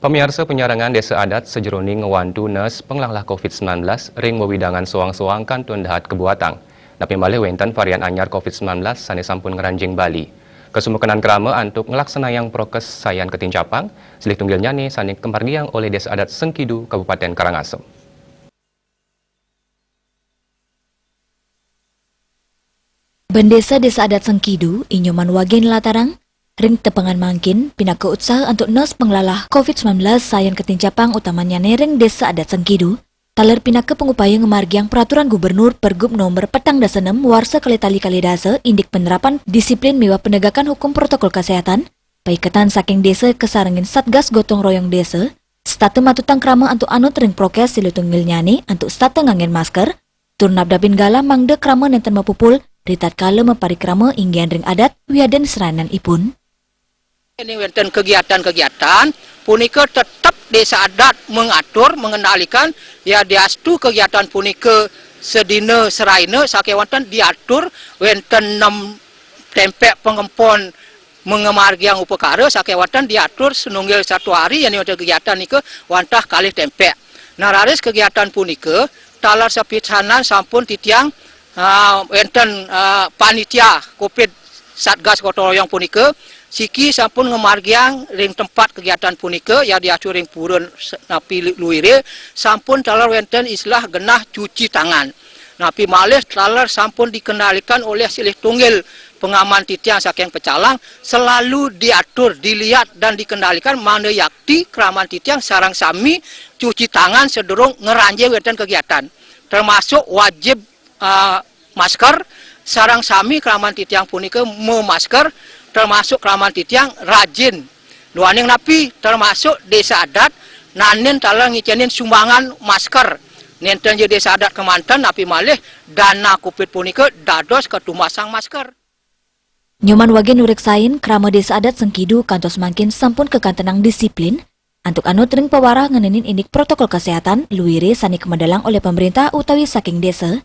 Pemirsa penyarangan desa adat sejeroning ngewantu nes penglalah COVID-19 ring wewidangan soang-soang kantun dahat kebuatang. Napi malih wenten varian anyar COVID-19 sane sampun ngeranjing Bali. Kesumukenan kerama antuk ngelaksanayang prokes sayan ketincapang, silih tunggilnya nih sane kemargiang oleh desa adat Sengkidu, Kabupaten Karangasem. Bendesa Desa Adat Sengkidu, Inyoman Wagen Latarang, ring tepengan mangkin, pinaka usaha untuk nos penglalah COVID-19 sayan ketincapang utamanya nereng Desa Adat Sengkidu, taler pinaka pengupaya ngemargiang peraturan gubernur Pergub nomor petang dasenem warsa kali dasa indik penerapan disiplin miwa penegakan hukum protokol kesehatan, paiketan saking desa kesarengin Satgas Gotong Royong Desa, state matutang krama untuk anut ring prokes silutunggil nyani untuk state ngangen masker, turnap dapin gala mangde krama nenten mapupul, ritat kala memparikrama inggian ring adat wiaden seranan ipun. Ini wonten kegiatan-kegiatan punika tetap desa adat mengatur mengendalikan ya diastu kegiatan punika sedina seraina saking wonten diatur wonten 6 tempek pengempon mengemargiang upakara saking wonten diatur senunggil satu hari yang wonten kegiatan nika wantah kalih tempek. Nararis kegiatan punika talar sapisanan sampun titiang wonten panitia Covid Satgas Gotong Royong punika siki sampun ngemargiang ring tempat kegiatan punika ya diatur ring purun napi luire sampun talar wonten istilah genah cuci tangan. Napi malih talar sampun dikendalikan oleh silih tunggil pengaman titiang saking pecalang selalu diatur, dilihat dan dikendalikan mana yakti keraman titiang sarang sami cuci tangan sederung ngeranje wonten kegiatan. Termasuk wajib masker sarang sami keraman titiang punika memasker termasuk keraman titiang rajin luaning napi termasuk desa adat nanen talar ngicenin sumbangan masker nenten je desa adat kemanten napi malih dana Covid punika dados ketumasang masker. Nyoman Wagen nureksain krama Desa Adat Sengkidu kantos mangkin sampun kekantenang disiplin antuk anut ring pewarah ngenenin indik protokol kesehatan luire sani kemendalang oleh pemerintah utawi saking desa.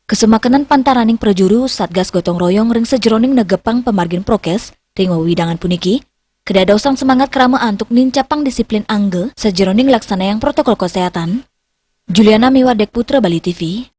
Kesemakanan pantaraning prejuru Satgas Gotong Royong ring sejeroning negepang pemargin prokes ring wewidangan puniki, kedadosang semangat kerama antuk nincapang disiplin angge sejeroning laksanayang protokol kesehatan. Juliana Miwadek Putra, Bali TV.